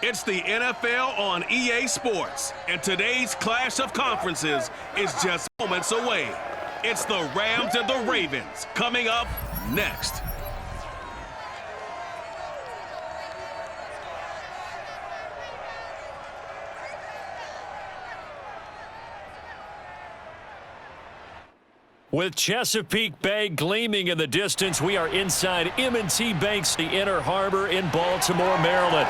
It's the NFL on EA Sports, and today's clash of conferences is just moments away. It's the Rams and the Ravens coming up next. With Chesapeake Bay gleaming in the distance, we are inside M&T Bank's the Inner Harbor in Baltimore, Maryland.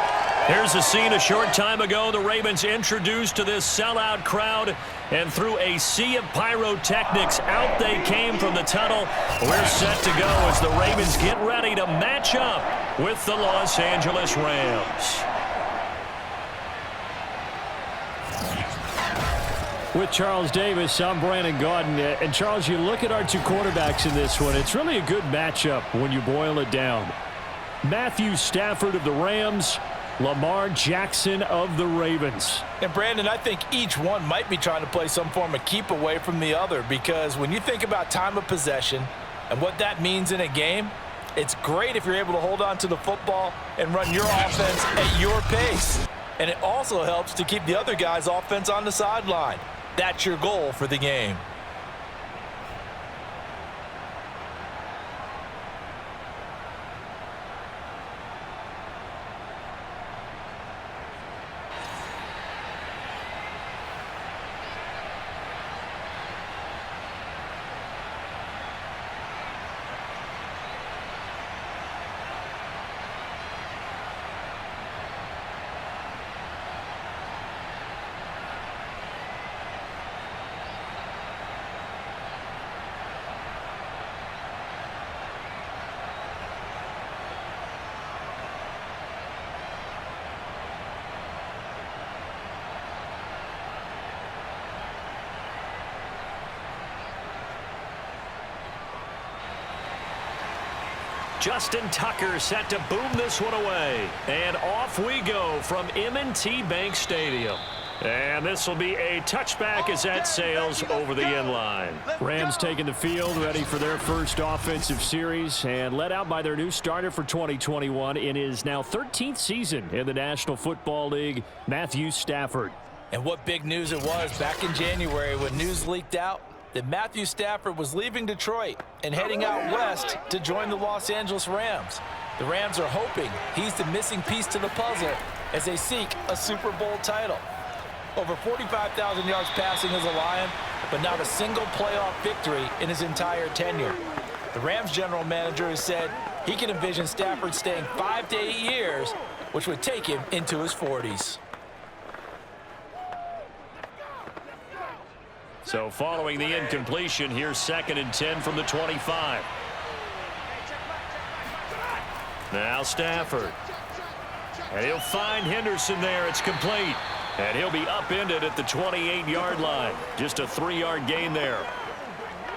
Here's a scene a short time ago. The Ravens introduced to this sellout crowd, and through a sea of pyrotechnics, out they came from the tunnel. We're set to go as the Ravens get ready to match up with the Los Angeles Rams. With Charles Davis, I'm Brandon Gaudin. And Charles, you look at our two quarterbacks in this one, it's really a good matchup when you boil it down. Matthew Stafford of the Rams, Lamar Jackson of the Ravens. And Brandon, I think each one might be trying to play some form of keep away from the other, because when you think about time of possession and what that means in a game, it's great if you're able to hold on to the football and run your offense at your pace. And it also helps to keep the other guy's offense on the sideline. That's your goal for the game. Justin Tucker set to boom this one away. And off we go from M&T Bank Stadium. And this will be a touchback as that sails over the end line. Rams taking the field, ready for their first offensive series, and led out by their new starter for 2021 in his now 13th season in the National Football League, Matthew Stafford. And what big news it was back in January when news leaked out that Matthew Stafford was leaving Detroit and heading out west to join the Los Angeles Rams. The Rams are hoping he's the missing piece to the puzzle as they seek a Super Bowl title. Over 45,000 yards passing as a Lion, but not a single playoff victory in his entire tenure. The Rams general manager has said he can envision Stafford staying 5 to 8 years, which would take him into his 40s. So following the incompletion, here's 2nd and 10 from the 25. Now Stafford. And he'll find Henderson there. It's complete. And he'll be upended at the 28-yard line. Just a 3-yard gain there.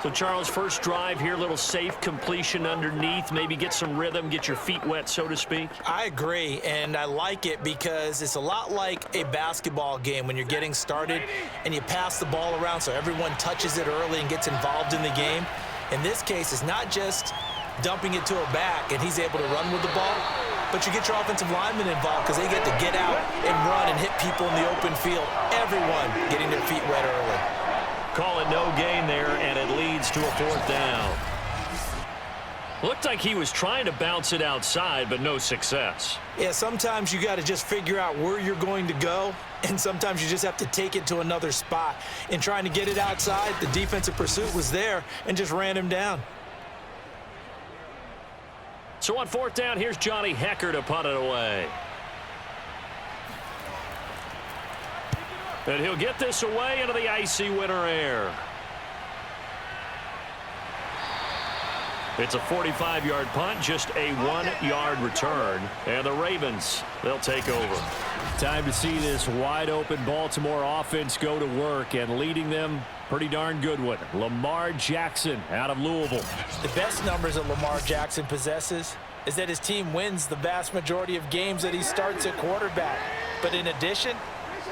So, Charles, first drive here, little safe completion underneath. Maybe get some rhythm, get your feet wet, so to speak. I agree, and I like it because it's a lot like a basketball game when you're getting started and you pass the ball around so everyone touches it early and gets involved in the game. In this case, it's not just dumping it to a back and he's able to run with the ball, but you get your offensive linemen involved because they get to get out and run and hit people in the open field. Everyone getting their feet wet early. Call it no gain there, and it leads to a 4th down. Looked like he was trying to bounce it outside, but no success. Yeah, sometimes you got to just figure out where you're going to go, and sometimes you just have to take it to another spot. In trying to get it outside, the defensive pursuit was there and just ran him down. So on 4th down, here's Johnny Hecker to punt it away. And he'll get this away into the icy winter air. It's a 45-yard punt, just a 1-yard return. And the Ravens, they'll take over. Time to see this wide-open Baltimore offense go to work, and leading them, pretty darn good one, Lamar Jackson out of Louisville. The best numbers that Lamar Jackson possesses is that his team wins the vast majority of games that he starts at quarterback. But in addition,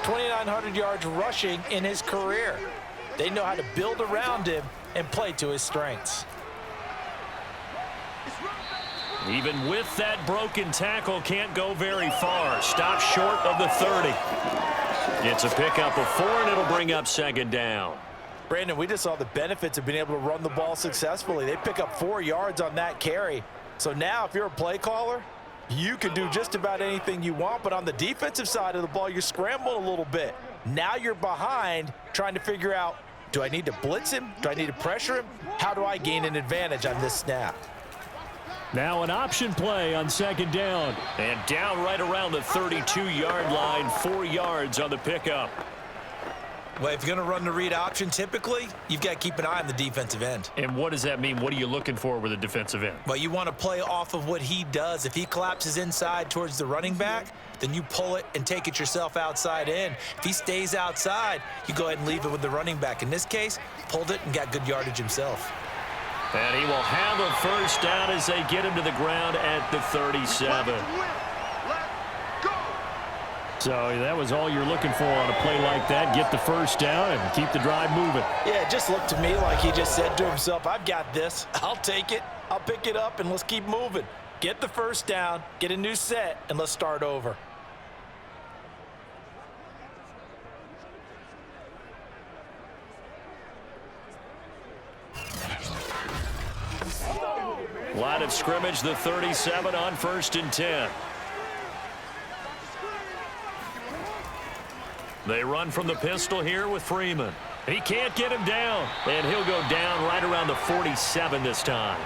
2,900 yards rushing in his career. They know how to build around him and play to his strengths. Even with that broken tackle, can't go very far. Stop short of the 30. It's a pickup of 4, and it'll bring up second down. Brandon, we just saw the benefits of being able to run the ball successfully. They pick up 4 yards on that carry. So now if you're a play caller, you can do just about anything you want. But on the defensive side of the ball, you're scrambling a little bit. Now you're behind trying to figure out, do I need to blitz him? Do I need to pressure him? How do I gain an advantage on this snap? Now an option play on second down. And down right around the 32-yard line, 4 yards on the pickup. Well, if you're going to run the read option, typically, you've got to keep an eye on the defensive end. And what does that mean? What are you looking for with a defensive end? Well, you want to play off of what he does. If he collapses inside towards the running back, then you pull it and take it yourself outside in. If he stays outside, you go ahead and leave it with the running back. In this case, pulled it and got good yardage himself. And he will have a first down as they get him to the ground at the 37. So that was all you're looking for on a play like that. Get the first down and keep the drive moving. Yeah, it just looked to me like he just said to himself, I've got this. I'll take it. I'll pick it up, and let's keep moving. Get the first down, get a new set, and let's start over. Line of scrimmage, the 37 on 1st and 10. They run from the pistol here with Freeman. He can't get him down, and he'll go down right around the 47 this time.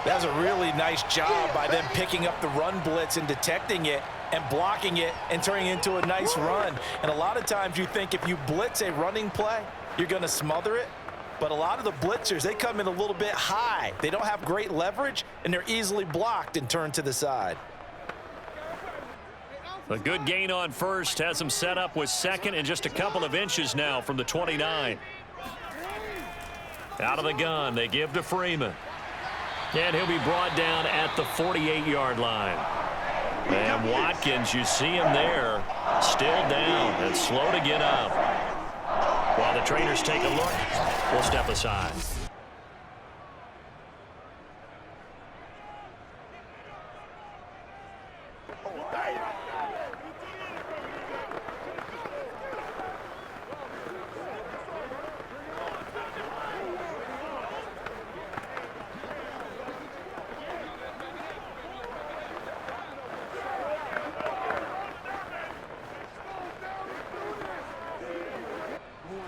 That's a really nice job by them picking up the run blitz and detecting it and blocking it and turning it into a nice run. And a lot of times you think if you blitz a running play, you're going to smother it. But a lot of the blitzers, they come in a little bit high. They don't have great leverage, and they're easily blocked and turned to the side. A good gain on first has him set up with second and just a couple of inches now from the 29. Out of the gun, they give to Freeman. And he'll be brought down at the 48-yard line. And Watkins, you see him there, still down and slow to get up. While the trainers take a look, we'll step aside.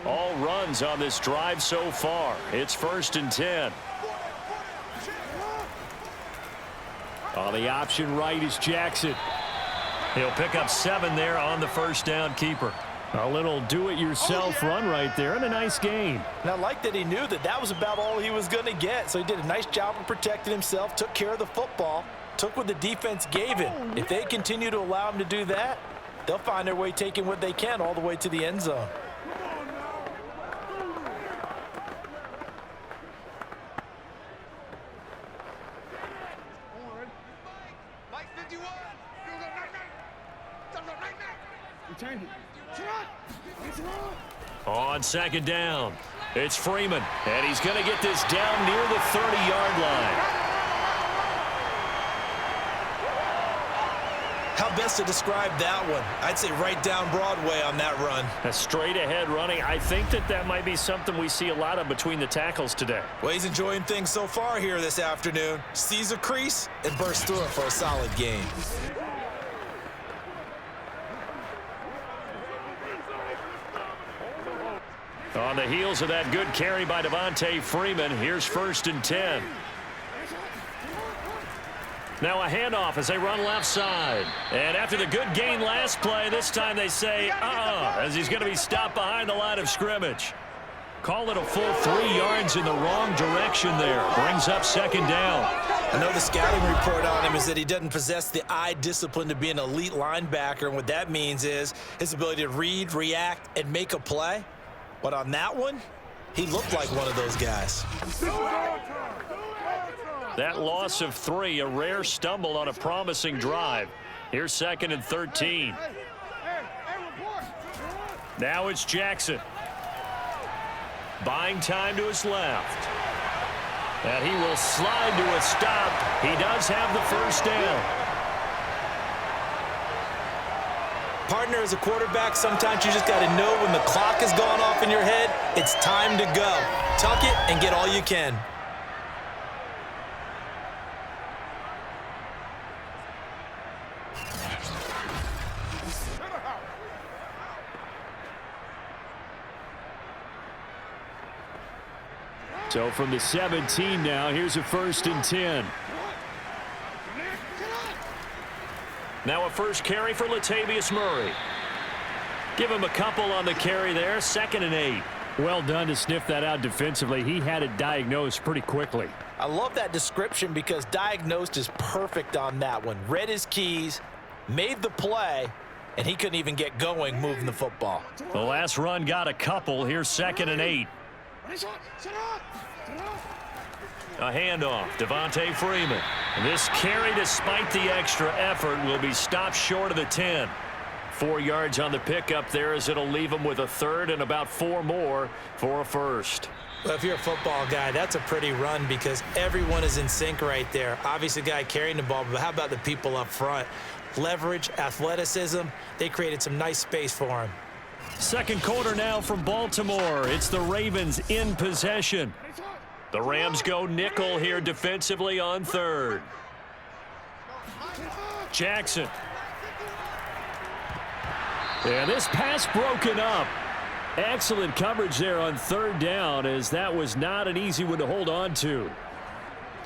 All runs on this drive so far. It's 1st and 10. On the option right is Jackson. He'll pick up 7 there on the first down keeper. A little do-it-yourself run right there and a nice gain. And I like that he knew that that was about all he was going to get. So he did a nice job of protecting himself, took care of the football, took what the defense gave him. If they continue to allow him to do that, they'll find their way taking what they can all the way to the end zone. On second down, it's Freeman, and he's going to get this down near the 30-yard line. How best to describe that one? I'd say right down Broadway on that run. A straight-ahead running. I think that might be something we see a lot of between the tackles today. Well, he's enjoying things so far here this afternoon. Sees a crease and bursts through it for a solid gain. On the heels of that good carry by Devontae Freeman, here's 1st and 10. Now a handoff as they run left side. And after the good gain last play, this time they say, as he's going to be stopped behind the line of scrimmage. Call it a full 3 yards in the wrong direction there. Brings up second down. I know the scouting report on him is that he doesn't possess the eye discipline to be an elite linebacker. And what that means is his ability to read, react, and make a play. But on that one, he looked like one of those guys. That loss of 3, a rare stumble on a promising drive. Here's 2nd and 13. Now it's Jackson. Buying time to his left. And he will slide to a stop. He does have the first down. Partner, as a quarterback, sometimes you just got to know when the clock has gone off in your head, it's time to go. Tuck it and get all you can. So from the 17 now, here's a 1st and 10. Now a first carry for Latavius Murray. Give him a couple on the carry there. 2nd and 8. Well done to sniff that out defensively. He had it diagnosed pretty quickly. I love that description because diagnosed is perfect on that one. Read his keys, made the play, and he couldn't even get going moving the football. The last run got a couple. Here's 2nd and 8. A handoff, Devontae Freeman. This carry, despite the extra effort, will be stopped short of the 10. 4 yards on the pickup there as it'll leave him with a 3rd and about 4 more for a first. Well, if you're a football guy, that's a pretty run because everyone is in sync right there. Obviously, the guy carrying the ball, but how about the people up front? Leverage, athleticism, they created some nice space for him. Second quarter now from Baltimore. It's the Ravens in possession. The Rams go nickel here defensively on 3rd. Jackson. And this pass broken up. Excellent coverage there on 3rd down, as that was not an easy one to hold on to.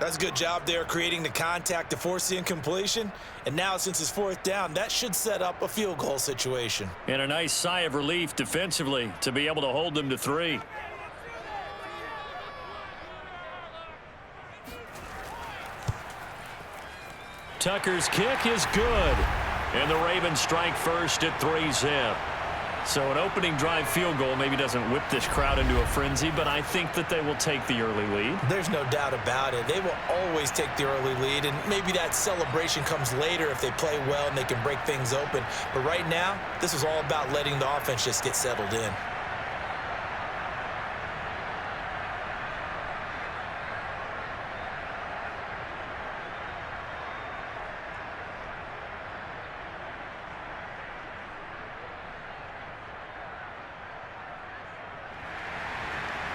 That's a good job there creating the contact to force the incompletion. And now since it's 4th down, that should set up a field goal situation. And a nice sigh of relief defensively to be able to hold them to 3. Tucker's kick is good. And the Ravens strike first at 3-zip. So an opening drive field goal maybe doesn't whip this crowd into a frenzy, but I think that they will take the early lead. There's no doubt about it. They will always take the early lead, and maybe that celebration comes later if they play well and they can break things open. But right now, this is all about letting the offense just get settled in.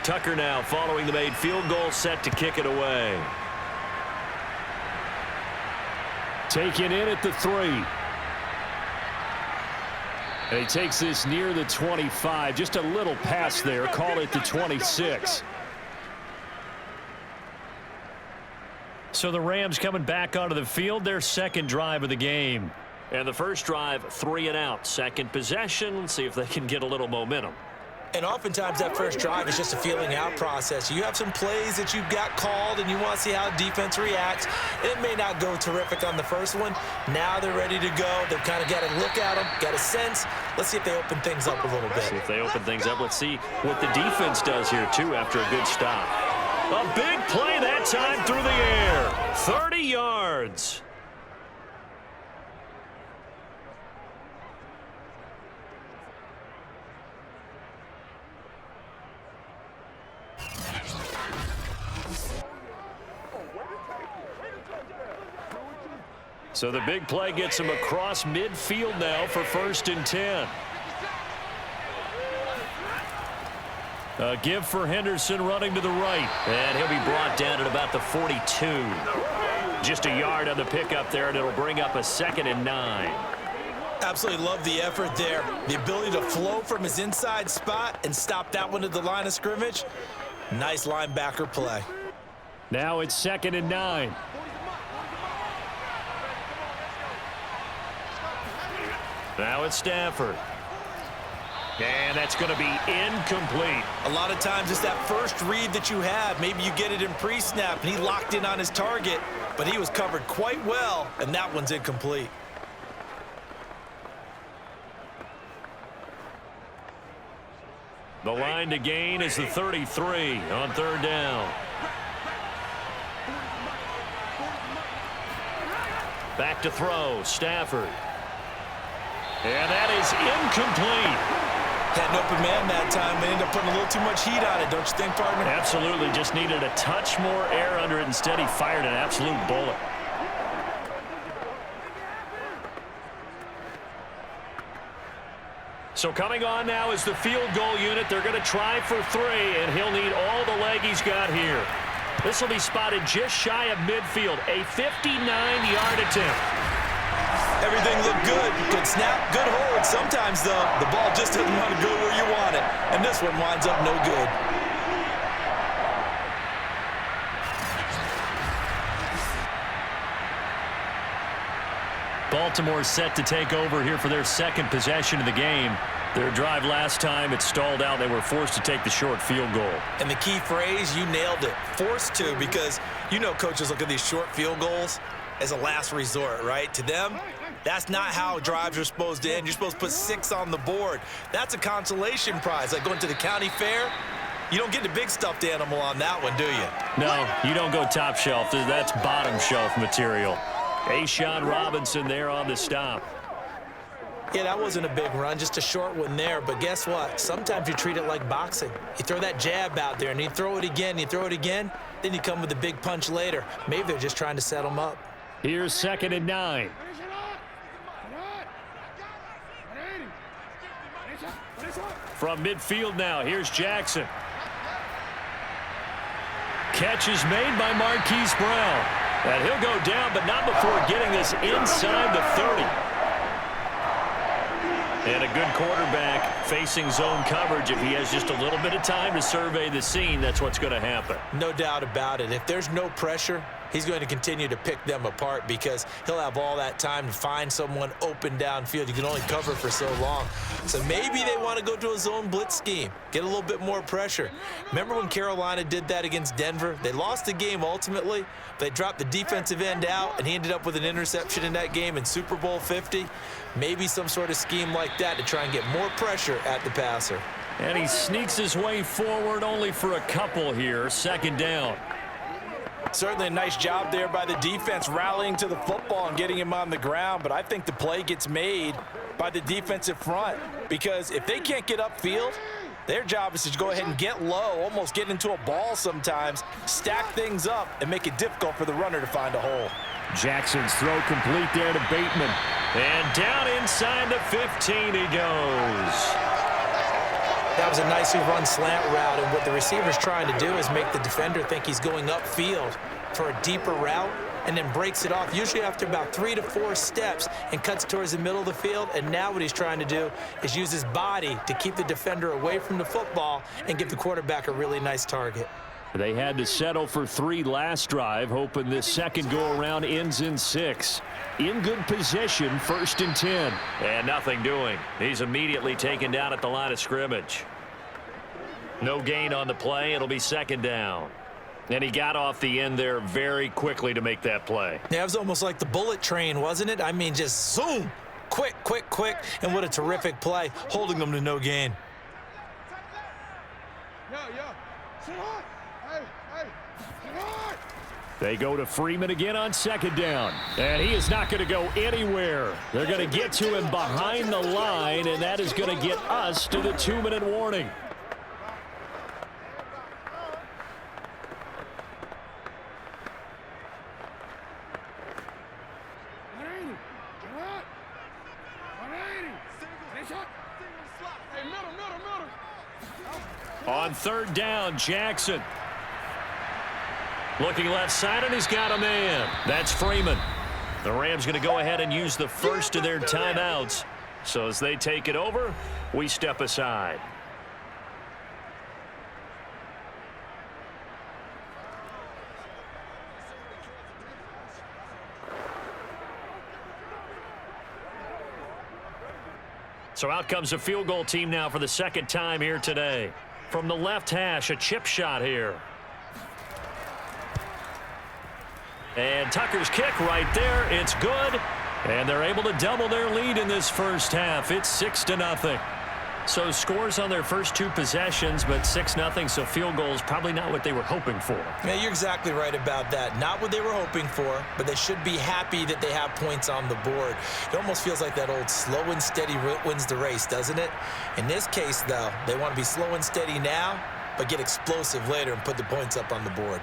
Tucker now following the made field goal, set to kick it away. Taken in at the 3. And he takes this near the 25. Just a little pass there. Call it the 26. So the Rams coming back onto the field, their second drive of the game. And the first drive, 3 and out. Second possession, let's see if they can get a little momentum. And oftentimes that first drive is just a feeling out process. You have some plays that you've got called and you want to see how defense reacts. It may not go terrific on the first one. Now they're ready to go. They've kind of got to look at them, got a sense. Let's see if they open things up a little bit. See if they open things up. Let's see what the defense does here, too, after a good stop. A big play that time through the air. 30 yards. So the big play gets him across midfield now for 1st and 10. A give for Henderson running to the right. And he'll be brought down at about the 42. Just a yard on the pickup there, and it'll bring up a 2nd and 9. Absolutely love the effort there. The ability to flow from his inside spot and stop that one at the line of scrimmage. Nice linebacker play. Now it's 2nd and 9. Now it's Stafford. And that's going to be incomplete. A lot of times it's that first read that you have. Maybe you get it in pre-snap, and he locked in on his target, but he was covered quite well, and that one's incomplete. The line to gain is the 33 on 3rd down. Back to throw, Stafford. And that is incomplete. Had an open man that time. They ended up putting a little too much heat on it, don't you think, partner? Absolutely. Just needed a touch more air under it. Instead, he fired an absolute bullet. So coming on now is the field goal unit. They're going to try for 3, and he'll need all the leg he's got here. This will be spotted just shy of midfield, a 59-yard attempt. Everything looked good. Good snap, good hold. Sometimes, though, the ball just doesn't want to go where you want it, and this one winds up no good. Baltimore set to take over here for their second possession of the game. Their drive last time, it stalled out. They were forced to take the short field goal. And the key phrase, you nailed it, forced to, because you know coaches look at these short field goals as a last resort, right? To them, that's not how drives are supposed to end. You're supposed to put 6 on the board. That's a consolation prize. Like going to the county fair, you don't get the big stuffed animal on that one, do you? No, you don't go top shelf. That's bottom shelf material. A'Shawn Robinson there on the stop. Yeah, that wasn't a big run, just a short one there. But guess what? Sometimes you treat it like boxing. You throw that jab out there, and you throw it again, then you come with a big punch later. Maybe they're just trying to set them up. Here's 2nd and 9. From midfield now, here's Jackson. Catch is made by Marquise Brown. And he'll go down, but not before getting this inside the 30. And a good quarterback facing zone coverage. If he has just a little bit of time to survey the scene, that's what's going to happen. No doubt about it. If there's no pressure, he's going to continue to pick them apart because he'll have all that time to find someone open downfield. You can only cover for so long. So maybe they want to go to a zone blitz scheme, get a little bit more pressure. Remember when Carolina did that against Denver? They lost the game ultimately. They dropped the defensive end out, and he ended up with an interception in that game in Super Bowl 50. Maybe some sort of scheme like that to try and get more pressure at the passer. And he sneaks his way forward only for a couple here. 2nd down. Certainly a nice job there by the defense rallying to the football and getting him on the ground, but I think the play gets made by the defensive front because if they can't get upfield, their job is to go ahead and get low, almost get into a ball sometimes, stack things up, and make it difficult for the runner to find a hole. Jackson's throw complete there to Bateman. And down inside the 15 he goes. That was a nicely run slant route, and what the receiver's trying to do is make the defender think he's going upfield for a deeper route and then breaks it off, usually after about 3 to 4 steps, and cuts towards the middle of the field. And now what he's trying to do is use his body to keep the defender away from the football and give the quarterback a really nice target. They had to settle for 3 last drive, hoping this second go-around ends in 6. In good position, 1st and 10. And nothing doing. He's immediately taken down at the line of scrimmage. No gain on the play. It'll be 2nd down. And he got off the end there very quickly to make that play. Yeah, it was almost like the bullet train, wasn't it? I mean, just zoom. Quick, quick, quick. And what a terrific play, holding them to no gain. They go to Freeman again on 2nd down. And he is not going to go anywhere. They're going to get to him behind the line, and that is going to get us to the 2-minute warning. On 3rd down, Jackson. Looking left side, and he's got a man. That's Freeman. The Rams going to go ahead and use the first of their timeouts. So as they take it over, we step aside. So out comes a field goal team now for the 2nd time here today. From the left hash, a chip shot here. And Tucker's kick right there. It's good. And they're able to double their lead in this first half. It's 6-0. So scores on their first 2 possessions, but 6-0, so field goals probably not what they were hoping for. Yeah, you're exactly right about that. Not what they were hoping for, but they should be happy that they have points on the board. It almost feels like that old slow and steady wins the race, doesn't it? In this case, though, they want to be slow and steady now, but get explosive later and put the points up on the board.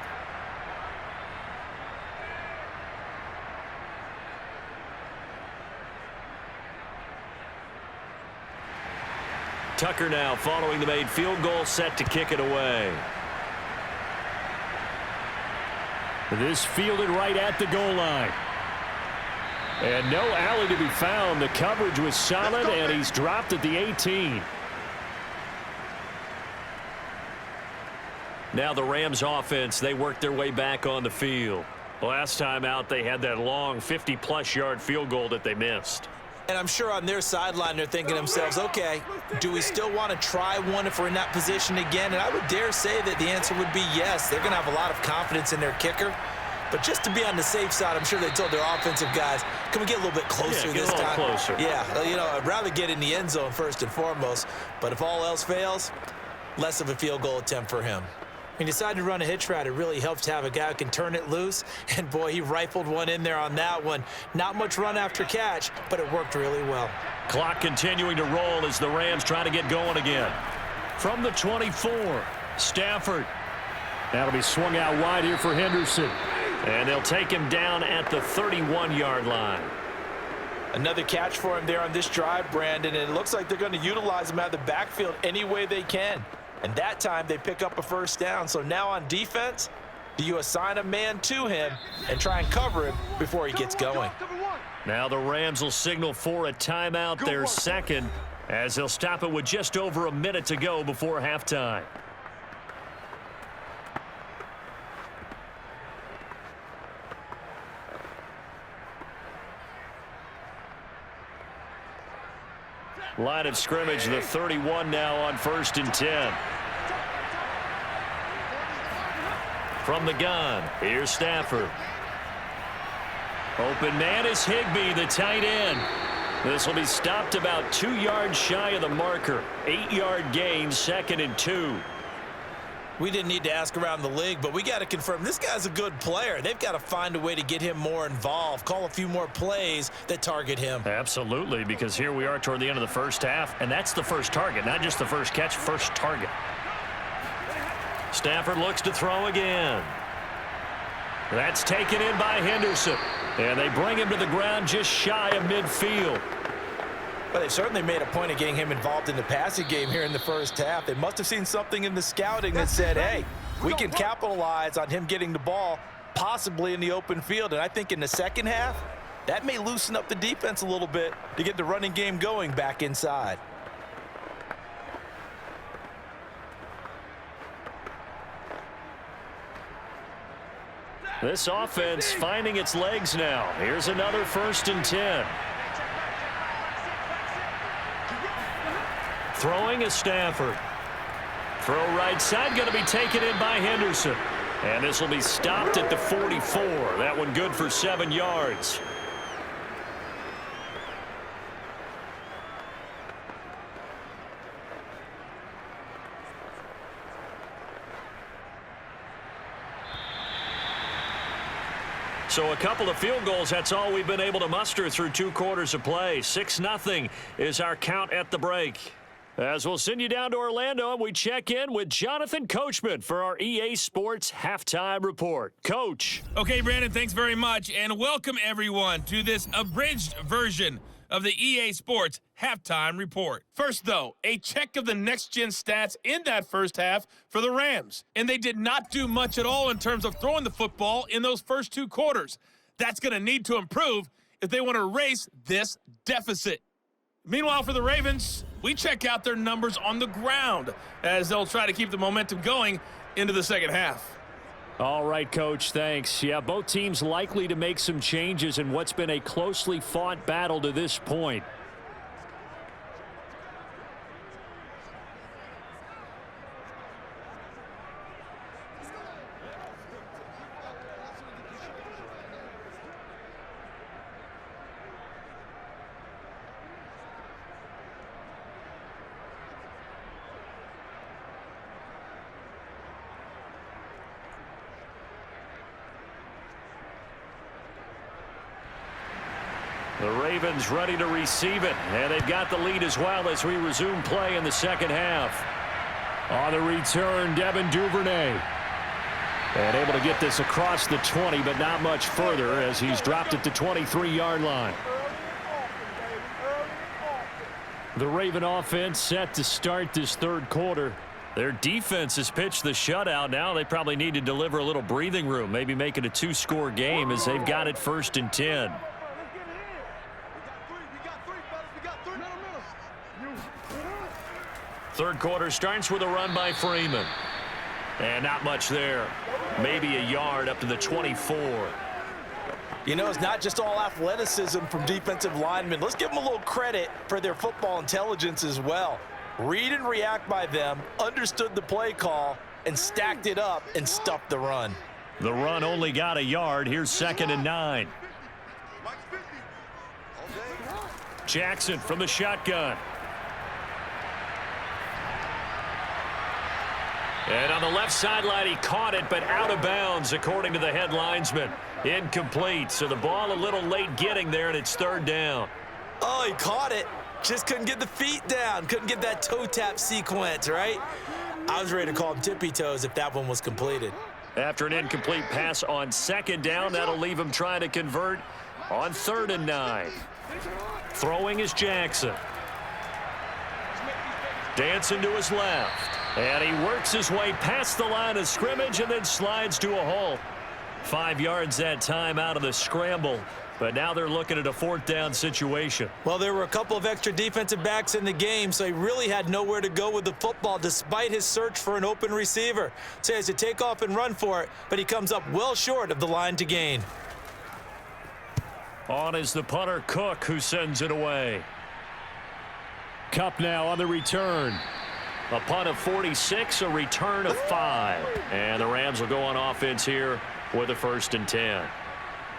Tucker now following the made field goal, set to kick it away. This fielded right at the goal line. And no alley to be found. The coverage was solid, and he's dropped at the 18. Now the Rams offense, they worked their way back on the field. Last time out, they had that long 50-plus yard field goal that they missed. And I'm sure on their sideline they're thinking to themselves, okay, do we still want to try one if we're in that position again? And I would dare say that the answer would be yes. They're going to have a lot of confidence in their kicker. But just to be on the safe side, I'm sure they told their offensive guys, can we get a little bit closer this time? Get a little closer. Yeah, you know, I'd rather get in the end zone first and foremost. But if all else fails, less of a field goal attempt for him. He decided to run a hitch route. It really helps to have a guy who can turn it loose. And, boy, he rifled one in there on that one. Not much run after catch, but it worked really well. Clock continuing to roll as the Rams try to get going again. From the 24, Stafford. That'll be swung out wide here for Henderson. And they'll take him down at the 31-yard line. Another catch for him there on this drive, Brandon. And it looks like they're going to utilize him out of the backfield any way they can. And that time they pick up a first down. So now on defense, do you assign a man to him and try and cover him before he gets going? Now the Rams will signal for a timeout, their second, as they'll stop it with just over a minute to go before halftime. Line of scrimmage, the 31 now on 1st and 10. From the gun, here's Stafford. Open man is Higbee, the tight end. This will be stopped about 2 yards shy of the marker. 8-yard gain, 2nd and 2. We didn't need to ask around the league, but we got to confirm this guy's a good player. They've got to find a way to get him more involved, call a few more plays that target him. Absolutely, because here we are toward the end of the first half, and that's the first target, not just the first catch, first target. Stafford looks to throw again. That's taken in by Henderson, and they bring him to the ground just shy of midfield. Well, they've certainly made a point of getting him involved in the passing game here in the first half. They must have seen something in the scouting that said, hey, we can capitalize on him getting the ball possibly in the open field. And I think in the second half, that may loosen up the defense a little bit to get the running game going back inside. This offense finding its legs now. Here's another 1st and 10. Throwing is Stafford. Throw right side, going to be taken in by Henderson. And this will be stopped at the 44. That one good for 7 yards. So a couple of field goals, that's all we've been able to muster through 2 quarters of play. 6-0 is our count at the break. As we'll send you down to Orlando, and we check in with Jonathan Coachman for our EA Sports Halftime Report. Coach. Okay, Brandon, thanks very much, and welcome everyone to this abridged version of the EA Sports Halftime Report. First, though, a check of the next-gen stats in that first half for the Rams, and they did not do much at all in terms of throwing the football in those first 2 quarters. That's going to need to improve if they want to erase this deficit. Meanwhile, for the Ravens, we check out their numbers on the ground as they'll try to keep the momentum going into the second half. All right, Coach, thanks. Yeah, both teams likely to make some changes in what's been a closely fought battle to this point. The Ravens ready to receive it, and they've got the lead as well as we resume play in the second half. On the return, Devin Duvernay. And able to get this across the 20, but not much further as he's dropped at the 23-yard line. The Raven offense set to start this third quarter. Their defense has pitched the shutout. Now they probably need to deliver a little breathing room, maybe make it a two-score game as they've got it 1st and 10. Third quarter starts with a run by Freeman. And not much there. Maybe a yard up to the 24. You know, it's not just all athleticism from defensive linemen. Let's give them a little credit for their football intelligence as well. Read and react by them, understood the play call, and stacked it up and stuffed the run. The run only got a yard. Here's 2nd and 9. Jackson from the shotgun. And on the left sideline, he caught it, but out of bounds, according to the head linesman. Incomplete, so the ball a little late getting there, and it's 3rd down. Oh, he caught it. Just couldn't get the feet down. Couldn't get that toe tap sequence, right? I was ready to call him tippy toes if that one was completed. After an incomplete pass on 2nd down, that'll leave him trying to convert on 3rd and 9. Throwing is Jackson. Dancing to his left. And he works his way past the line of scrimmage and then slides to a halt. 5 yards that time out of the scramble. But now they're looking at a 4th down situation. Well, there were a couple of extra defensive backs in the game, so he really had nowhere to go with the football despite his search for an open receiver. So he has to take off and run for it, but he comes up well short of the line to gain. On is the punter, Cook, who sends it away. Cup now on the return. A punt of 46, a return of 5. And the Rams will go on offense here with a 1st and 10.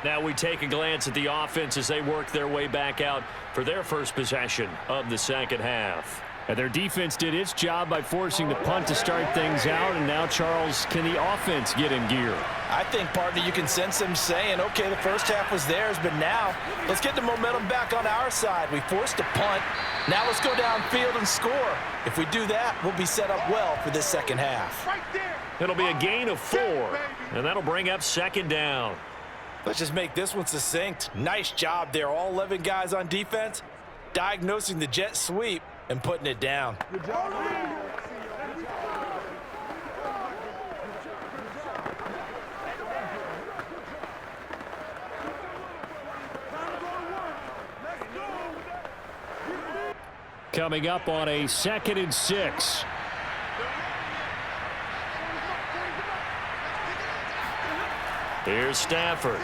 Now we take a glance at the offense as they work their way back out for their first possession of the second half. And their defense did its job by forcing the punt to start things out. And now, Charles, can the offense get in gear? I think, partner, you can sense them saying, okay, the first half was theirs, but now let's get the momentum back on our side. We forced a punt. Now let's go downfield and score. If we do that, we'll be set up well for this second half. It'll be a gain of 4, and that'll bring up 2nd down. Let's just make this one succinct. Nice job there. All 11 guys on defense, diagnosing the jet sweep and putting it down. Good job. Coming up on a 2nd and 6. Here's Stafford.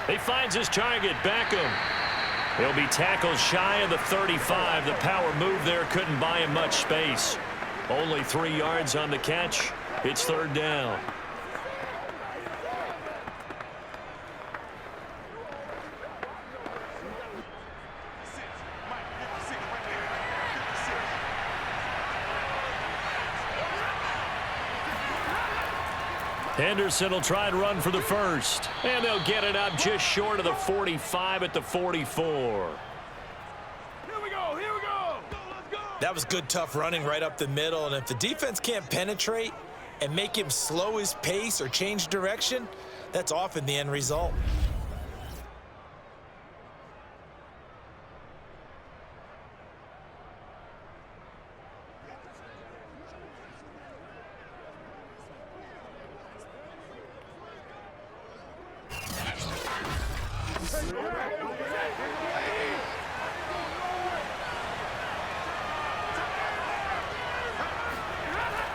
He finds his target, Beckham. He'll be tackled shy of the 35. The power move there couldn't buy him much space. Only 3 yards on the catch. It's 3rd down. Henderson will try and run for the 1st. And they'll get it up just short of the 45 at the 44. Here we go. Let's go. That was good, tough running right up the middle. And if the defense can't penetrate and make him slow his pace or change direction, that's often the end result.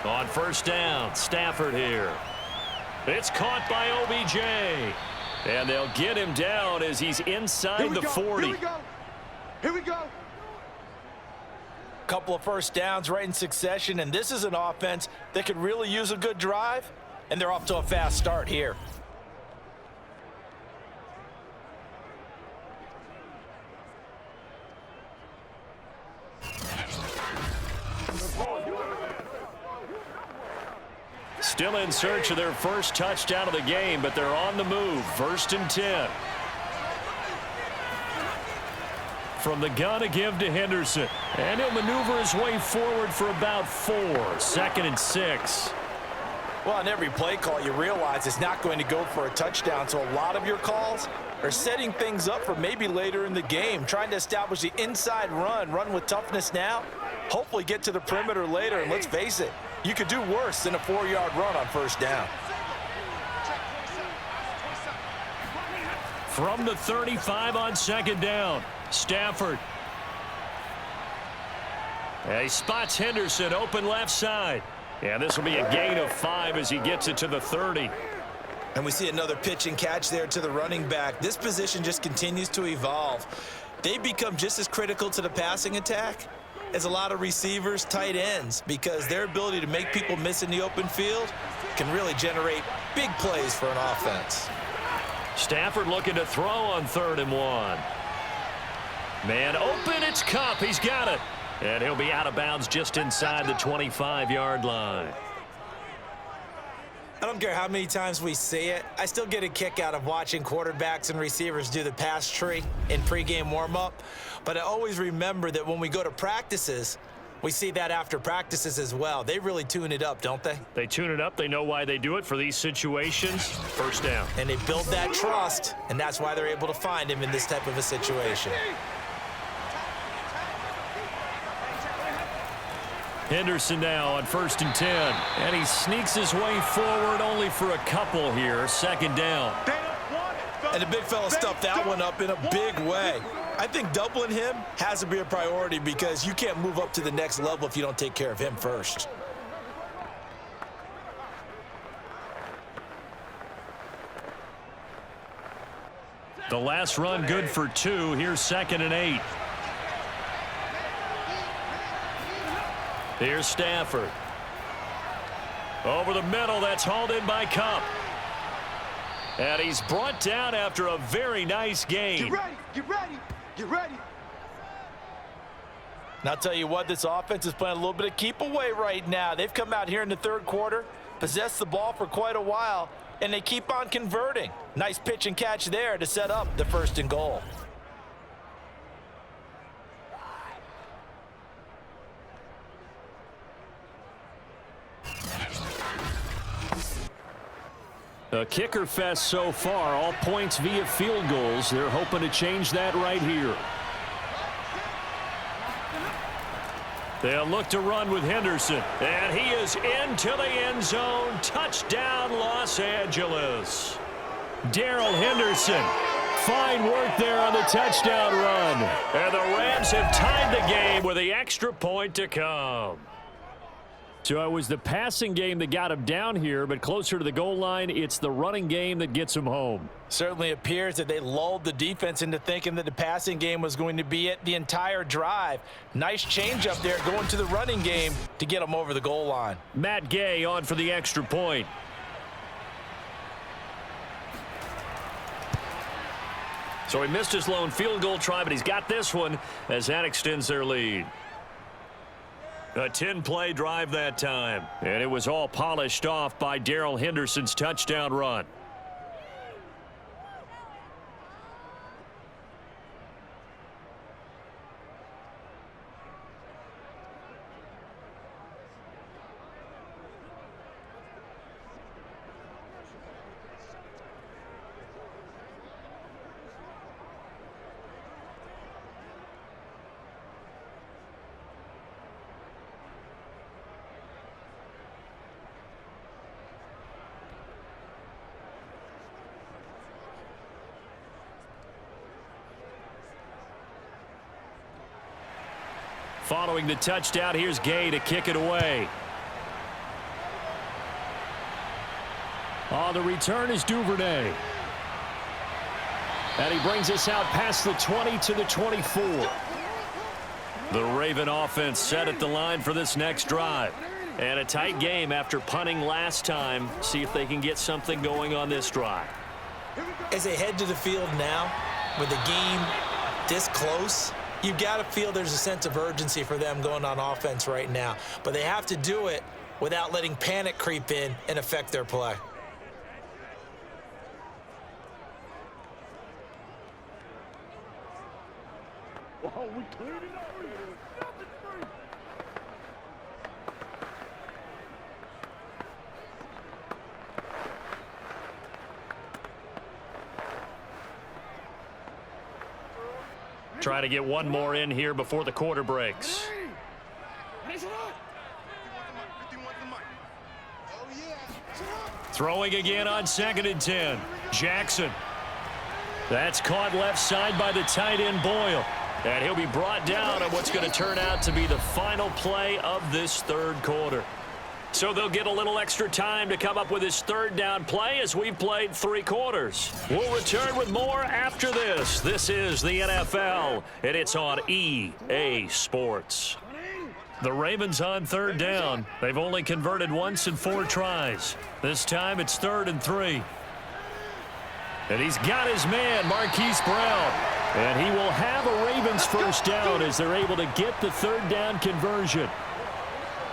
On 1st down, Stafford here. It's caught by OBJ. And they'll get him down as he's inside the 40. Here we go. Couple of first downs right in succession, and this is an offense that could really use a good drive, and they're off to a fast start here. Still in search of their first touchdown of the game, but they're on the move. 1st and 10. from the gun to give to Henderson. And he'll maneuver his way forward for about 4. 2nd and 6. Well, on every play call, you realize it's not going to go for a touchdown, so a lot of your calls are setting things up for maybe later in the game, trying to establish the inside run with toughness now, hopefully get to the perimeter later, and let's face it, you could do worse than a 4-yard run on first down. From the 35 on 2nd down, Stafford. He spots Henderson open left side. Yeah, this will be a gain of 5 as he gets it to the 30. And we see another pitch and catch there to the running back. This position just continues to evolve. They become just as critical to the passing attack as a lot of receivers, tight ends, because their ability to make people miss in the open field can really generate big plays for an offense. Stafford looking to throw on 3rd and 1. Man open, it's Kupp. He's got it. And he'll be out of bounds just inside the 25-yard line. I don't care how many times we see it. I still get a kick out of watching quarterbacks and receivers do the pass tree in pregame warm-up. But I always remember that when we go to practices, we see that after practices as well. They really tune it up, don't they? They tune it up. They know why they do it for these situations. First down. And they build that trust, and that's why they're able to find him in this type of a situation. Henderson now on 1st and 10. And he sneaks his way forward only for a couple here. 2nd down. And the big fella stuffed that one up in a big way. I think doubling him has to be a priority because you can't move up to the next level if you don't take care of him first. The last run good for 2. Here's 2nd and 8. Here's Stafford. Over the middle, that's hauled in by Kupp. And he's brought down after a very nice game. Get ready, get ready, get ready. And I'll tell you what, this offense is playing a little bit of keep away right now. They've come out here in the 3rd quarter, possessed the ball for quite a while, and they keep on converting. Nice pitch and catch there to set up the 1st and goal. A kicker fest so far, all points via field goals. They're hoping to change that right here. They'll look to run with Henderson. And he is into the end zone. Touchdown, Los Angeles. Darrell Henderson. Fine work there on the touchdown run. And the Rams have tied the game with the extra point to come. So it was the passing game that got him down here, but closer to the goal line, it's the running game that gets him home. Certainly appears that they lulled the defense into thinking that the passing game was going to be it the entire drive. Nice change up there going to the running game to get him over the goal line. Matt Gay on for the extra point. So he missed his lone field goal try, but he's got this one as that extends their lead. A 10-play drive that time, and it was all polished off by Darrell Henderson's touchdown run. Following the touchdown, here's Gay to kick it away. On the return is Duvernay. And he brings us out past the 20 to the 24. The Raven offense set at the line for this next drive. And a tight game after punting last time. See if they can get something going on this drive. As they head to the field now, with the game this close, you've got to feel there's a sense of urgency for them going on offense right now. But they have to do it without letting panic creep in and affect their play. Try to get one more in here before the quarter breaks. Throwing again on 2nd and 10. Jackson. That's caught left side by the tight end Boyle. And he'll be brought down on what's going to turn out to be the final play of this third quarter. So they'll get a little extra time to come up with his third down play as we've played 3 quarters. We'll return with more after this. This is the NFL, and it's on EA Sports. The Ravens on 3rd down. They've only converted once in 4 tries. This time it's 3rd and 3. And he's got his man, Marquise Brown. And he will have a Ravens first down as they're able to get the 3rd down conversion.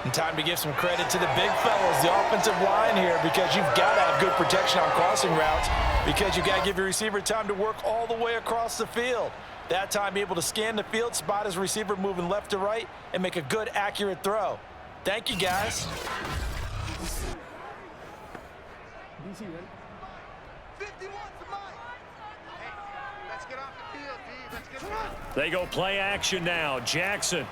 And time to give some credit to the big fellas, the offensive line here, because you've got to have good protection on crossing routes, because you've got to give your receiver time to work all the way across the field. That time, able to scan the field, spot his receiver moving left to right, and make a good, accurate throw. Thank you, guys. They go play action now. Jackson.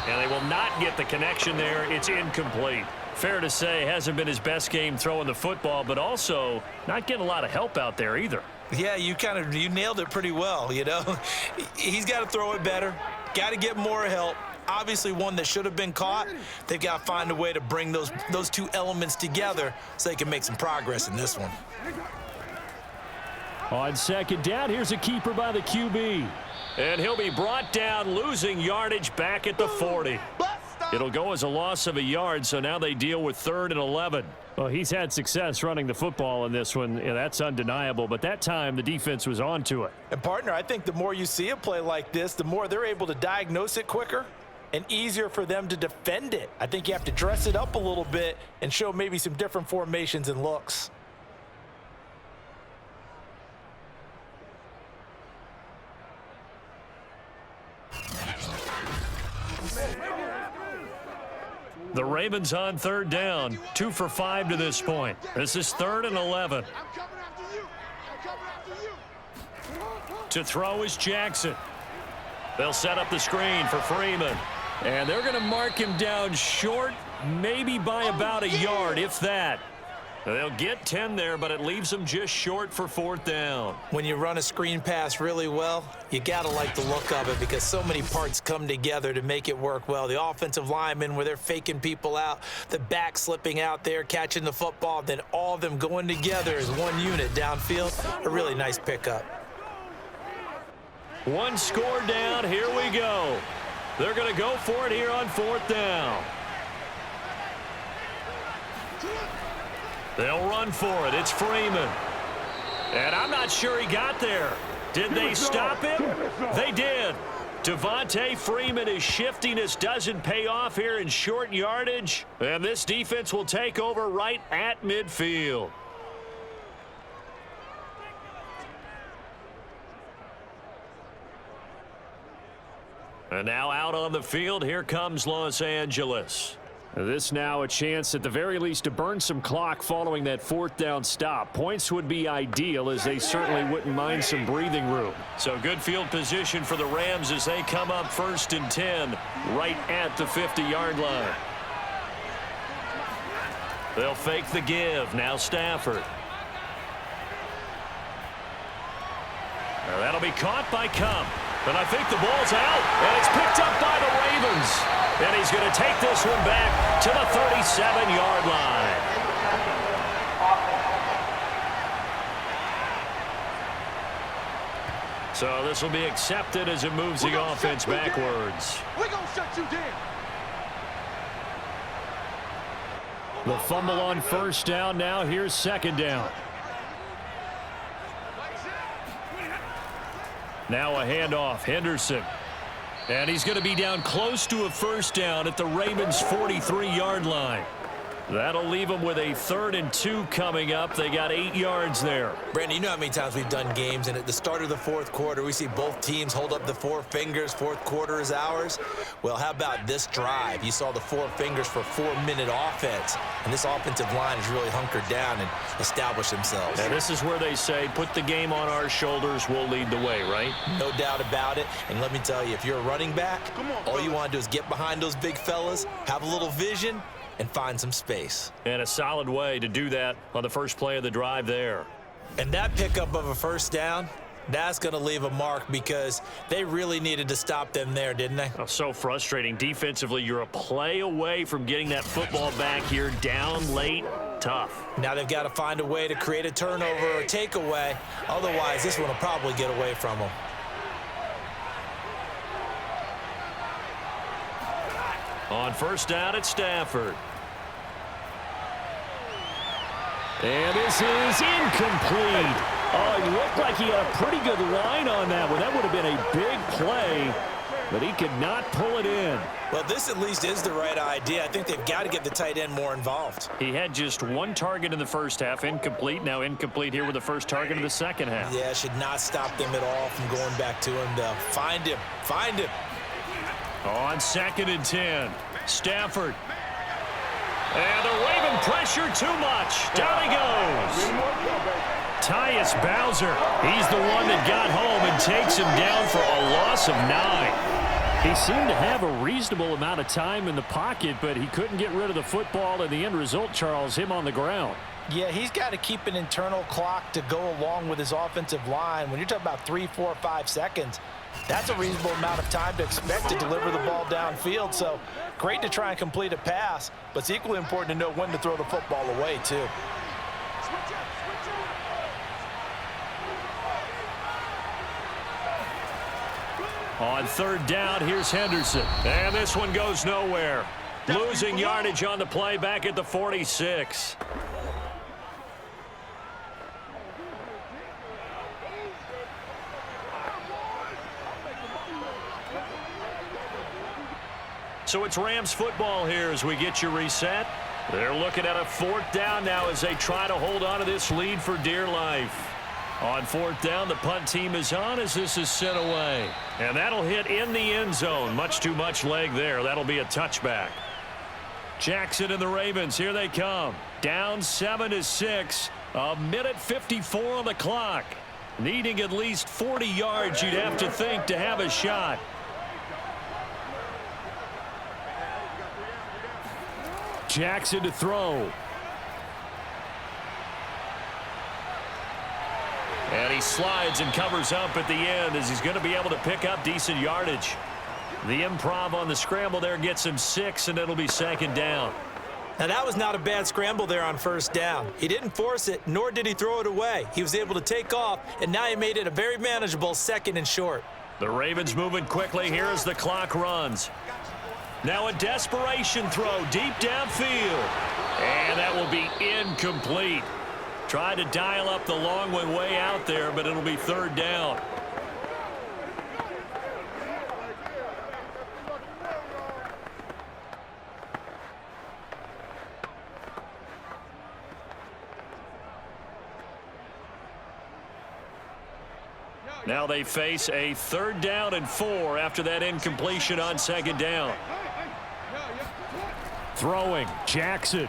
And they will not get the connection there. It's incomplete. Fair to say, hasn't been his best game throwing the football, but also not getting a lot of help out there either. Yeah, you nailed it pretty well, you know. He's got to throw it better. Got to get more help. Obviously one that should have been caught. They've got to find a way to bring those 2 elements together so they can make some progress in this one. On 2nd down, here's a keeper by the QB. And he'll be brought down, losing yardage back at the 40. It'll go as a loss of a yard, so now they deal with 3rd and 11. Well, he's had success running the football in this one, and that's undeniable. But that time, the defense was on to it. And, partner, I think the more you see a play like this, the more they're able to diagnose it quicker and easier for them to defend it. I think you have to dress it up a little bit and show maybe some different formations and looks. The Ravens on 3rd down, 2 for 5 to this point. This is 3rd and 11. To throw is Jackson. They'll set up the screen for Freeman. And they're going to mark him down short, maybe by about a yard, if that. They'll get 10 there, but it leaves them just short for 4th down. When you run a screen pass really well, you got to like the look of it because so many parts come together to make it work well. The offensive linemen where they're faking people out, the back slipping out there, catching the football, then all of them going together as one unit downfield. A really nice pickup. 1 score down. Here we go. They're going to go for it here on 4th down. They'll run for it. It's Freeman. And I'm not sure he got there. Did they stop him? They did. Devontae Freeman is shifting. This doesn't pay off here in short yardage. And this defense will take over right at midfield. And now out on the field, here comes Los Angeles. This now a chance at the very least to burn some clock following that 4th down stop. Points would be ideal as they certainly wouldn't mind some breathing room. So good field position for the Rams as they come up 1st and 10 right at the 50-yard line. They'll fake the give. Now Stafford. Now that'll be caught by Kump. And I think the ball's out, and it's picked up by the Ravens. And he's going to take this one back to the 37-yard line. So this will be accepted as it moves the offense backwards. We're going to shut you down. The fumble on 1st down. Now here's 2nd down. Now a handoff. Henderson. And he's going to be down close to a 1st down at the Ravens' 43-yard line. That'll leave them with a 3rd and 2 coming up. They got 8 yards there. Brandon, you know how many times we've done games, and at the start of the 4th quarter, we see both teams hold up the 4 fingers, 4th quarter is ours. Well, how about this drive? You saw the 4 fingers for 4-minute offense, and this offensive line has really hunkered down and established themselves. And this is where they say, put the game on our shoulders, we'll lead the way, right? No doubt about it, and let me tell you, if you're a running back, all you want to do is get behind those big fellas, have a little vision, and find some space. And a solid way to do that on the first play of the drive there. And that pickup of a 1st down, that's going to leave a mark because they really needed to stop them there, didn't they? Oh, so frustrating. Defensively, you're a play away from getting that football back here, down late, tough. Now they've got to find a way to create a turnover or takeaway. Otherwise, this one will probably get away from them. On 1st down at Stafford. And this is incomplete. Oh, it looked like he had a pretty good line on that one. That would have been a big play, but he could not pull it in. Well, this at least is the right idea. I think they've got to get the tight end more involved. He had just 1 target in the first half, incomplete. Now incomplete here with the first target in the second half. Yeah, should not stop them at all from going back to him. To find him. Find him. On 2nd and 10, Stafford. And the Raven pressure too much. Down he goes. Tyus Bowser, he's the one that got home and takes him down for a loss of 9. He seemed to have a reasonable amount of time in the pocket, but he couldn't get rid of the football, and the end result, Charles, him on the ground. Yeah, he's got to keep an internal clock to go along with his offensive line. When you're talking about 3, 4, 5 seconds, that's a reasonable amount of time to expect to deliver the ball downfield. So great to try and complete a pass, but it's equally important to know when to throw the football away, too. On 3rd down, here's Henderson. And this one goes nowhere. Losing yardage on the play back at the 46. So it's Rams football here as we get you reset. They're looking at a 4th down now as they try to hold on to this lead for dear life. On 4th down, the punt team is on as this is sent away. And that'll hit in the end zone. Much too much leg there. That'll be a touchback. Jackson and the Ravens, here they come. Down 7-6. 1:54 on the clock. Needing at least 40 yards, you'd have to think, to have a shot. Jackson to throw. And he slides and covers up at the end as he's going to be able to pick up decent yardage. The improv on the scramble there gets him 6, and it'll be 2nd down. Now, that was not a bad scramble there on 1st down. He didn't force it, nor did he throw it away. He was able to take off, and now he made it a very manageable 2nd and short. The Ravens moving quickly here as the clock runs. Now a desperation throw deep downfield. And that will be incomplete. Tried to dial up the long way out there, but it'll be 3rd down. Now they face a 3rd down and 4 after that incompletion on 2nd down. Throwing, Jackson.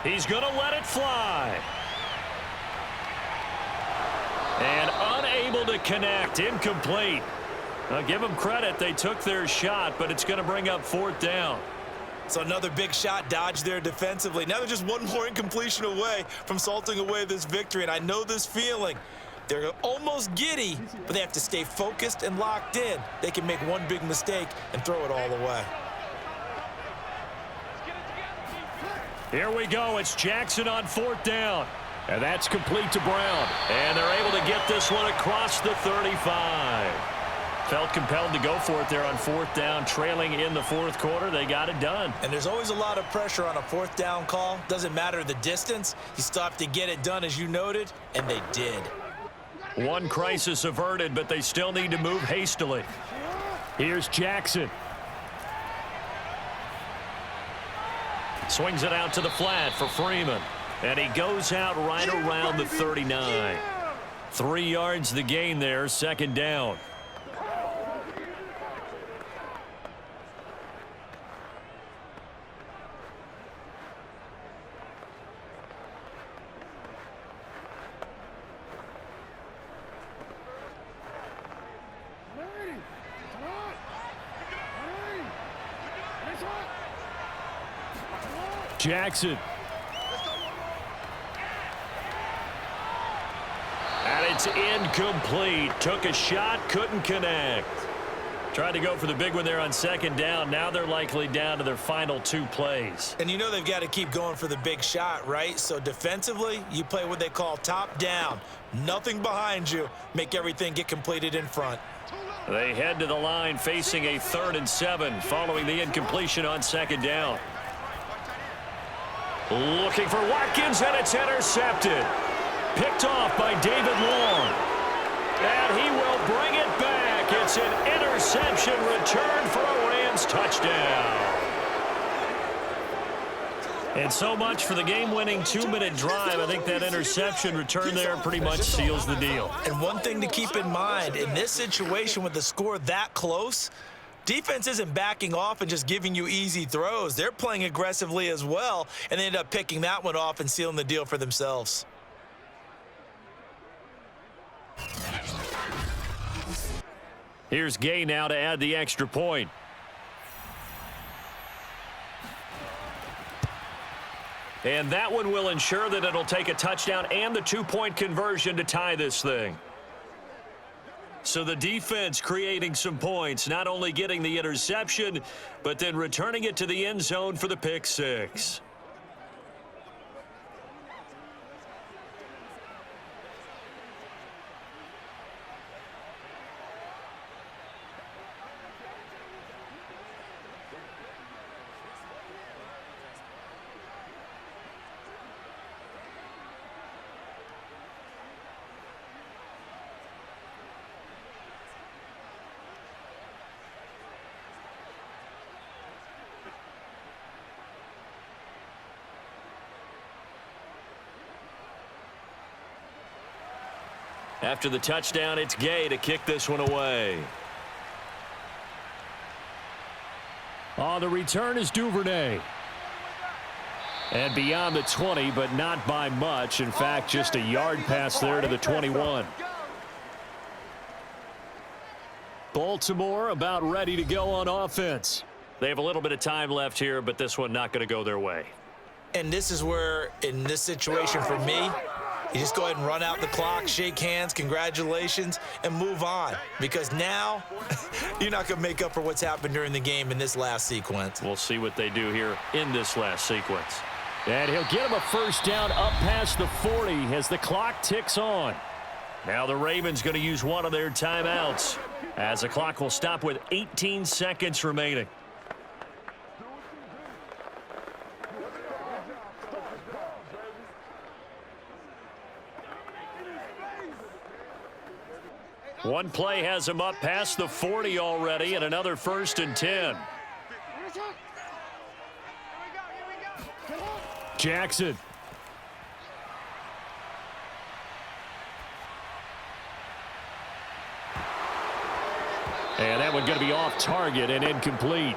He's going to let it fly. And unable to connect, incomplete. Now give them credit, they took their shot, but it's going to bring up 4th down. So another big shot dodged there defensively. Now they're just one more incompletion away from salting away this victory, and I know this feeling. They're almost giddy, but they have to stay focused and locked in. They can make one big mistake and throw it all away. Here we go. It's Jackson on 4th down. And that's complete to Brown. And they're able to get this one across the 35. Felt compelled to go for it there on 4th down, trailing in the 4th quarter. They got it done. And there's always a lot of pressure on a 4th down call. Doesn't matter the distance. You still have to get it done, as you noted, and they did. One crisis averted, but they still need to move hastily. Here's Jackson. Swings it out to the flat for Freeman. And he goes out right around the 39. 3 yards the gain there, second down. Jackson. And it's incomplete. Took a shot, couldn't connect. Tried to go for the big one there on second down. Now they're likely down to their final 2 plays. And you know they've got to keep going for the big shot, right? So defensively, you play what they call top down. Nothing behind you. Make everything get completed in front. They head to the line facing a 3rd and 7 following the incompletion on second down. Looking for Watkins, and it's intercepted. Picked off by David Long. And he will bring it back. It's an interception return for a Rams touchdown. And so much for the game-winning 2-minute drive. I think that interception return there pretty much seals the deal. And one thing to keep in mind, in this situation with the score that close, defense isn't backing off and just giving you easy throws. They're playing aggressively as well, and they end up picking that one off and sealing the deal for themselves. Here's Gay now to add the extra point. And that one will ensure that it'll take a touchdown and the 2-point conversion to tie this thing. So the defense creating some points, not only getting the interception, but then returning it to the end zone for the pick six. After the touchdown, it's Gay to kick this one away. On the return is Duvernay. And beyond the 20, but not by much. In fact, just a yard pass there to the 21. Baltimore about ready to go on offense. They have a little bit of time left here, but this one not going to go their way. And this is where, in this situation for me, you just go ahead and run out the clock, shake hands, congratulations, and move on. Because now, you're not going to make up for what's happened during the game in this last sequence. We'll see what they do here in this last sequence. And he'll get him a first down up past the 40 as the clock ticks on. Now the Ravens going to use one of their timeouts as the clock will stop with 18 seconds remaining. One play has him up past the 40 already, and another 1st and 10. Jackson. And that one going to be off target and incomplete.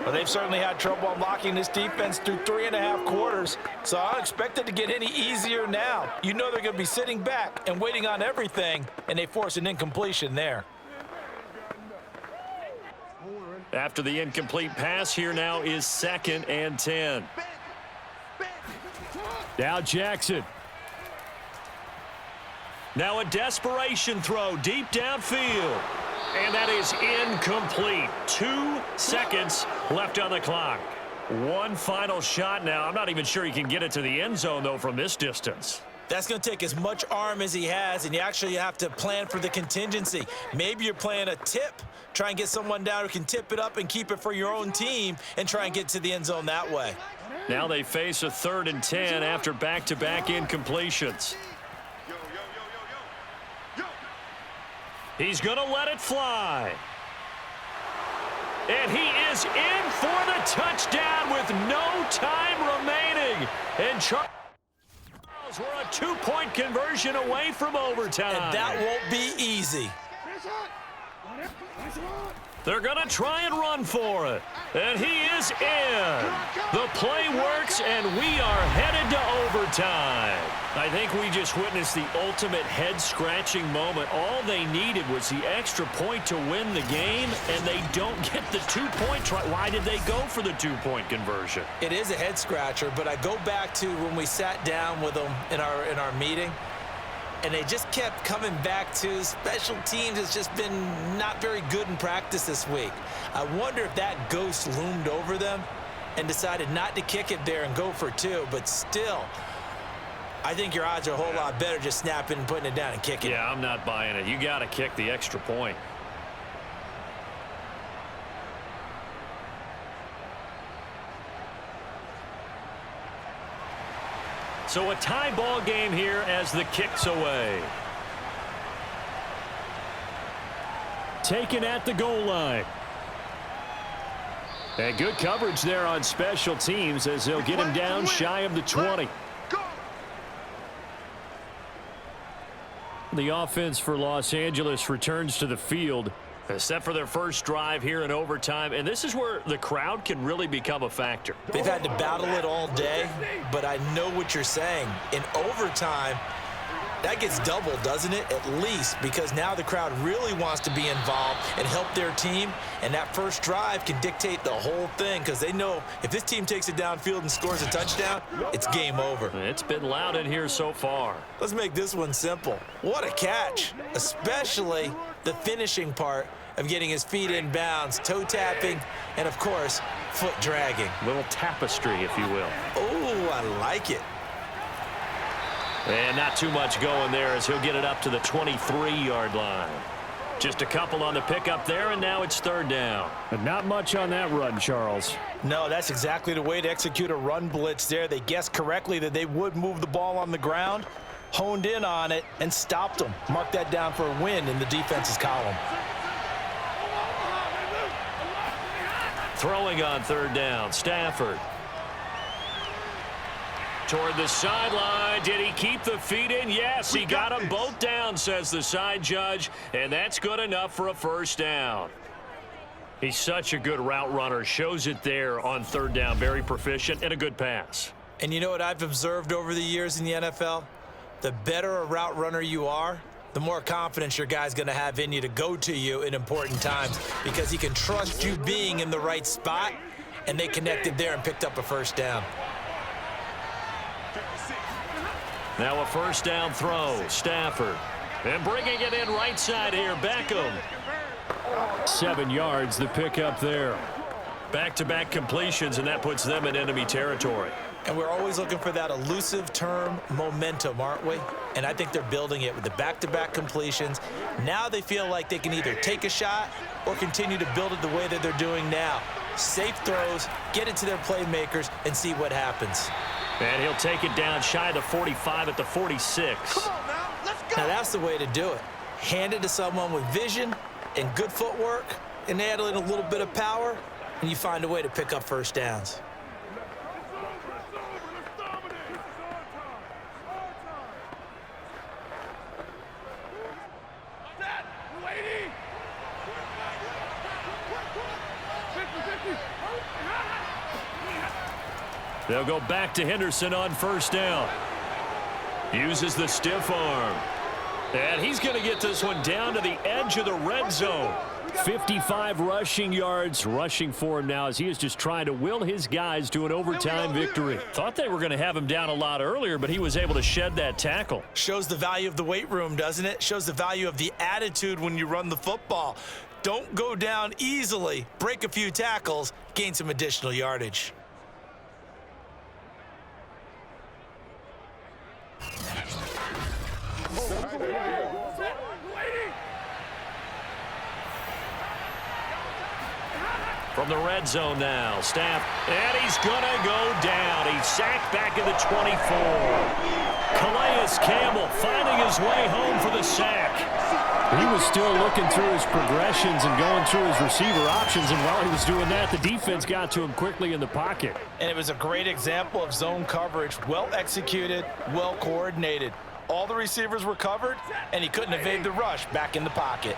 Well, they've certainly had trouble unlocking this defense through 3.5 quarters, so I don't expect it to get any easier now. You know they're going to be sitting back and waiting on everything, and they force an incompletion there. After the incomplete pass, here now is 2nd and 10. Now Jackson. Now a desperation throw deep downfield. And that is incomplete. 2 seconds left on the clock. One final shot now. I'm not even sure he can get it to the end zone, though, from this distance. That's going to take as much arm as he has, and you actually have to plan for the contingency. Maybe you're playing a tip. Try and get someone down who can tip it up and keep it for your own team and try and get to the end zone that way. Now they face a 3rd and 10 after back-to-back incompletions. He's going to let it fly. And he is in for the touchdown with no time remaining. And Charles, we're a 2-point conversion away from overtime. And that won't be easy. They're going to try and run for it. And he is in. The play works, and we are headed to overtime. I think we just witnessed the ultimate head-scratching moment. All they needed was the extra point to win the game, and they don't get the 2-point try. Why did they go for the 2-point conversion? It is a head-scratcher, but I go back to when we sat down with them in our meeting, and they just kept coming back to special teams has just been not very good in practice this week. I wonder if that ghost loomed over them and decided not to kick it there and go for 2, but still, I think your odds are a whole lot better just snapping and putting it down and kicking. Yeah, I'm not buying it. You got to kick the extra point. So a tie ball game here as the kick's away. Taken at the goal line. And good coverage there on special teams as they'll get him down shy of the 20. The offense for Los Angeles returns to the field. Set for their first drive here in overtime, and this is where the crowd can really become a factor. They've had to battle it all day, but I know what you're saying. In overtime, that gets doubled, doesn't it? At least, because now the crowd really wants to be involved and help their team, and that first drive can dictate the whole thing because they know if this team takes it downfield and scores a touchdown, it's game over. It's been loud in here so far. Let's make this one simple. What a catch, especially the finishing part of getting his feet in bounds, toe tapping, and of course, foot dragging. Little tapestry, if you will. Oh, I like it. And not too much going there as he'll get it up to the 23-yard line. Just a couple on the pickup there, and now it's third down. But not much on that run, Charles. No, that's exactly the way to execute a run blitz there. They guessed correctly that they would move the ball on the ground, honed in on it, and stopped them. Mark that down for a win in the defense's column. Throwing on third down, Stafford. Toward the sideline. Did he keep the feet in? Yes, he got them both down, says the side judge, and that's good enough for a first down. He's such a good route runner. Shows it there on third down. Very proficient and a good pass. And you know what I've observed over the years in the NFL? The better a route runner you are, the more confidence your guy's going to have in you to go to you in important times because he can trust you being in the right spot, and they connected there and picked up a first down. Now a first down throw, Stafford. And bringing it in right side here, Beckham. 7 yards, the pickup there. Back-to-back completions, and that puts them in enemy territory. And we're always looking for that elusive term, momentum, aren't we? And I think they're building it with the back-to-back completions. Now they feel like they can either take a shot or continue to build it the way that they're doing now. Safe throws, get it to their playmakers, and see what happens. And he'll take it down shy of the 45 at the 46. Come on now, let's go. Now that's the way to do it. Hand it to someone with vision and good footwork, and add in a little bit of power, and you find a way to pick up first downs. They'll go back to Henderson on first down. Uses the stiff arm. And he's going to get this one down to the edge of the red zone. 55 rushing yards rushing for him now as he is just trying to will his guys to an overtime victory. Thought they were going to have him down a lot earlier, but he was able to shed that tackle. Shows the value of the weight room, doesn't it? Shows the value of the attitude when you run the football. Don't go down easily. Break a few tackles, gain some additional yardage. From the red zone now, and he's going to go down. He's sacked back at the 24. Calais Campbell finding his way home for the sack. He was still looking through his progressions and going through his receiver options, and while he was doing that, the defense got to him quickly in the pocket. And it was a great example of zone coverage. Well executed, well coordinated. All the receivers were covered, and he couldn't evade the rush back in the pocket.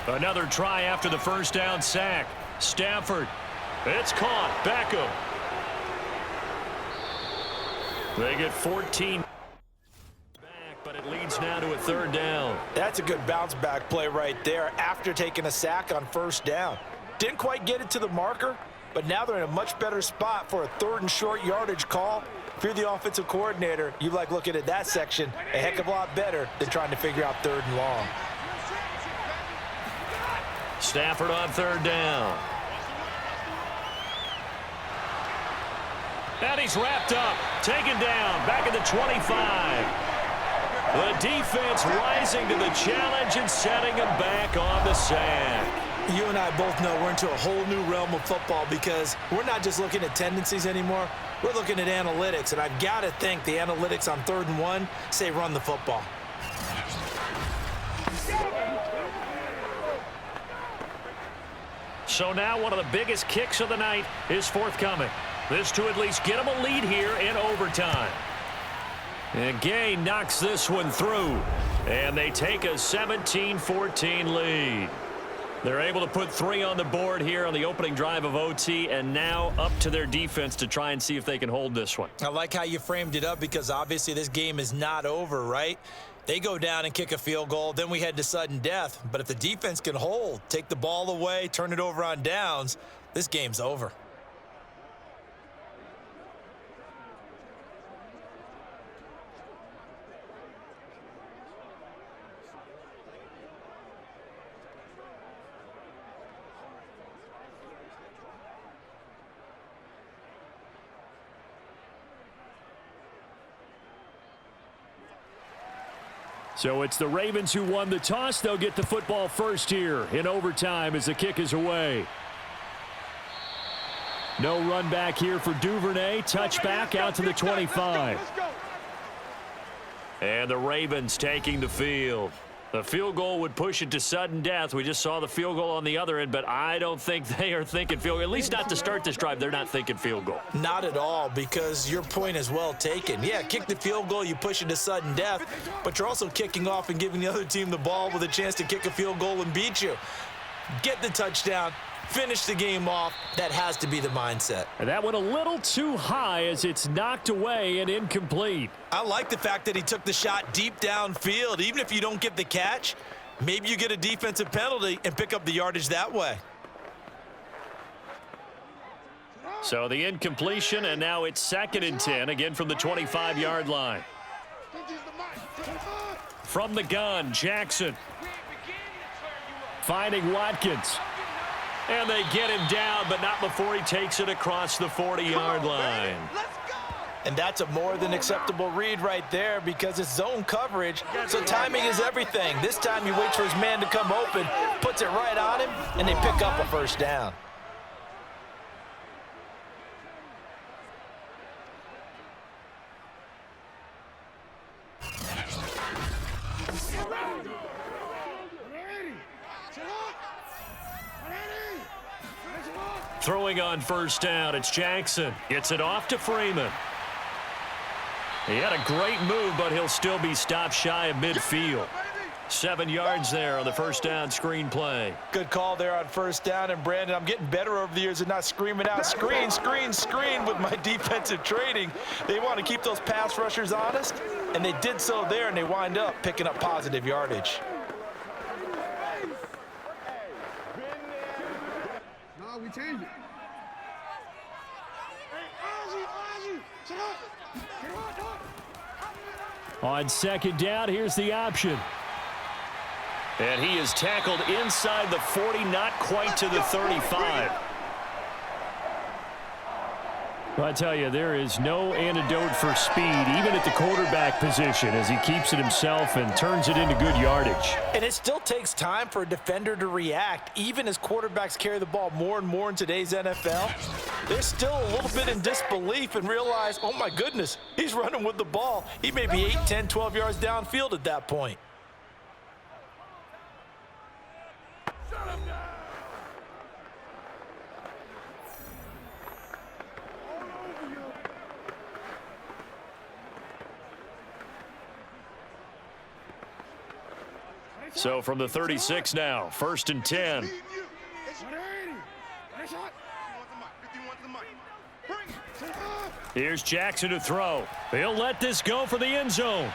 Another try after the first down sack. Stafford. It's caught. Beckham. They get 14 back, but it leads now to a third down. That's a good bounce back play right there after taking a sack on first down. Didn't quite get it to the marker, but now they're in a much better spot for a third and short yardage call. If you're the offensive coordinator, you like looking at that section a heck of a lot better than trying to figure out third and long. Stafford on third down. And he's wrapped up, taken down, back at the 25. The defense rising to the challenge and setting him back on the sack. You and I both know we're into a whole new realm of football because we're not just looking at tendencies anymore. We're looking at analytics, and I've got to think the analytics on 3rd and 1 say run the football. So now one of the biggest kicks of the night is forthcoming. This to at least get them a lead here in overtime. And Gay knocks this one through. And they take a 17-14 lead. They're able to put 3 on the board here on the opening drive of OT, and now up to their defense to try and see if they can hold this one. I like how you framed it up because obviously this game is not over, right? They go down and kick a field goal, then we head to sudden death. But if the defense can hold, take the ball away, turn it over on downs, this game's over. So it's the Ravens who won the toss. They'll get the football first here in overtime as the kick is away. No run back here for Duvernay. Touchback out to the 25. And the Ravens taking the field. The field goal would push it to sudden death. We just saw the field goal on the other end, but I don't think they are thinking field goal. At least not to start this drive. They're not thinking field goal. Not at all, because your point is well taken. Yeah, kick the field goal, you push it to sudden death, but you're also kicking off and giving the other team the ball with a chance to kick a field goal and beat you. Get the touchdown, finish the game off. That has to be the mindset. And that went a little too high as it's knocked away and incomplete. I like the fact that he took the shot deep downfield. Even if you don't get the catch, maybe you get a defensive penalty and pick up the yardage that way. So the incompletion, and now it's 2nd and 10, again from the 25-yard line. From the gun, Jackson. Finding Watkins. And they get him down, but not before he takes it across the 40-yard line. And that's a more than acceptable read right there because it's zone coverage, so timing is everything. This time he waits for his man to come open, puts it right on him, and they pick up a first down. Throwing on first down, it's Jackson. Gets it off to Freeman. He had a great move, but he'll still be stopped shy of midfield. 7 yards there on the first down screen play. Good call there on first down, and Brandon, I'm getting better over the years at not screaming out screen, screen, screen with my defensive training. They want to keep those pass rushers honest, and they did so there, and they wind up picking up positive yardage. No, we changed it. On 2nd down, here's the option. And he is tackled inside the 40, not quite to the 35. Well, I tell you, there is no antidote for speed, even at the quarterback position, as he keeps it himself and turns it into good yardage. And it still takes time for a defender to react, even as quarterbacks carry the ball more and more in today's NFL. They're still a little bit in disbelief and realize, oh my goodness, he's running with the ball. He may be 8, 10, 12 yards downfield at that point. So from the 36 now, 1st and 10. Here's Jackson to throw. He'll let this go for the end zone.